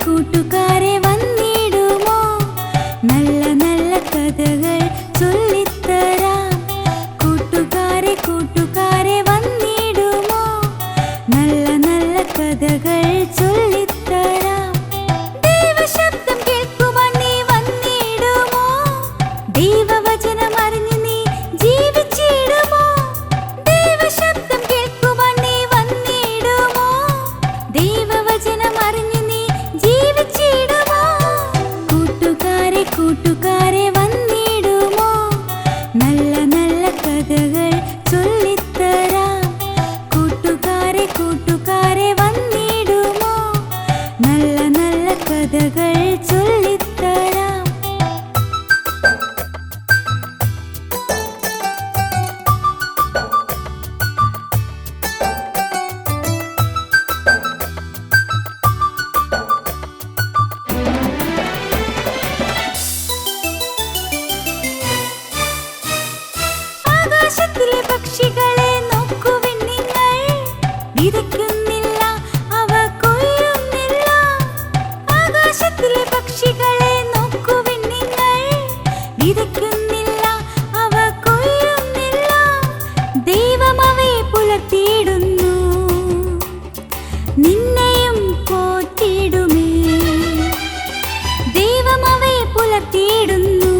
കൂട്ടുകാരെ വന്നിടുമോ? നല്ല നല്ല കഥകൾ ചൊല്ലിത്തരാം. കൂട്ടുകാരെ വന്നിടുമോ? നല്ല നല്ല കഥകൾ ചൊല്ലിത്തരാം. ദൈവശബ്ദം കേൾക്കുവാൻ നീ വന്നിടുമോ? ദൈവവചനം അറിഞ്ഞ് നീ ജീവിച്ചിടുമോ? ദൈവശബ്ദം കേൾക്കുവാൻ നീ വന്നിടുമോ? ദൈവവചനം അറിഞ്ഞ് കൂട്ടുകാരെ വന്നിടുമോ? നല്ല നല്ല കഥകൾ ചൊല്ലിത്തരാം. കൂട്ടുകാരെ വന്നിടുമോ? നല്ല നല്ല കഥകൾ ചൊല്ലിത്തരാം. ആകാശത്തിലെ പക്ഷികളെ നോക്കുവിൻ നിങ്ങൾ. വിതയ്ക്കുന്നില്ല, അവ കൊയ്യുന്നില്ല. ആകാശത്തിലെ പക്ഷികളെ നോക്കുവിൻ നിങ്ങൾ. വിതയ്ക്കുന്നില്ല, അവ കൊയ്യുന്നില്ല. ദൈവം അവയെ പുലർത്തിയിടുന്നു, നിന്നെയും പോറ്റിയിടുമേ. ദൈവം അവയെ പുലർത്തിയിടുന്നു,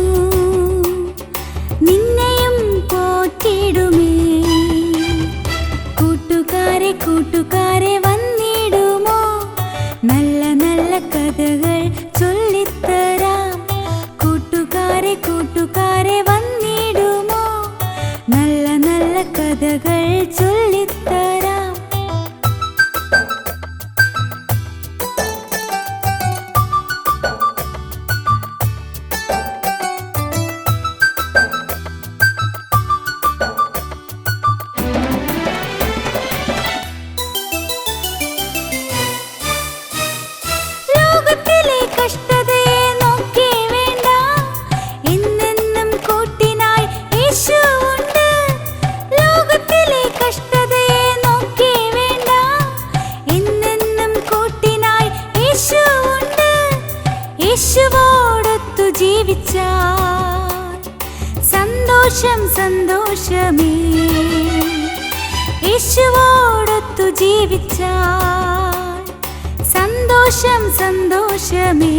നിന്നെയും പോറ്റിയിടുമേ. കൂട്ടുകാരെ വന്നിടുമോ? നല്ല നല്ല കഥകൾ ചൊല്ലിത്തരാം. കൂട്ടുകാരെ വന്നിടുമോ? നല്ല നല്ല കഥകൾ ചൊല്ലിത്തരാം. ലോകത്തിലെ കഷ്ടതയെ നോക്കി വേണ്ട, എന്നെന്നും കൂട്ടിനായി യേശുവുണ്ട്. ലോകത്തിലെ കഷ്ടതയെ നോക്കി വേണ്ട, എന്നെന്നും കൂട്ടിനായി യേശുവുണ്ട്. യേശുവോടൊത്തു ജീവിച്ചാൽ സന്തോഷമേ. യേശുവോടൊത്തു ജീവിച്ചാൽ സന്തോഷമേ.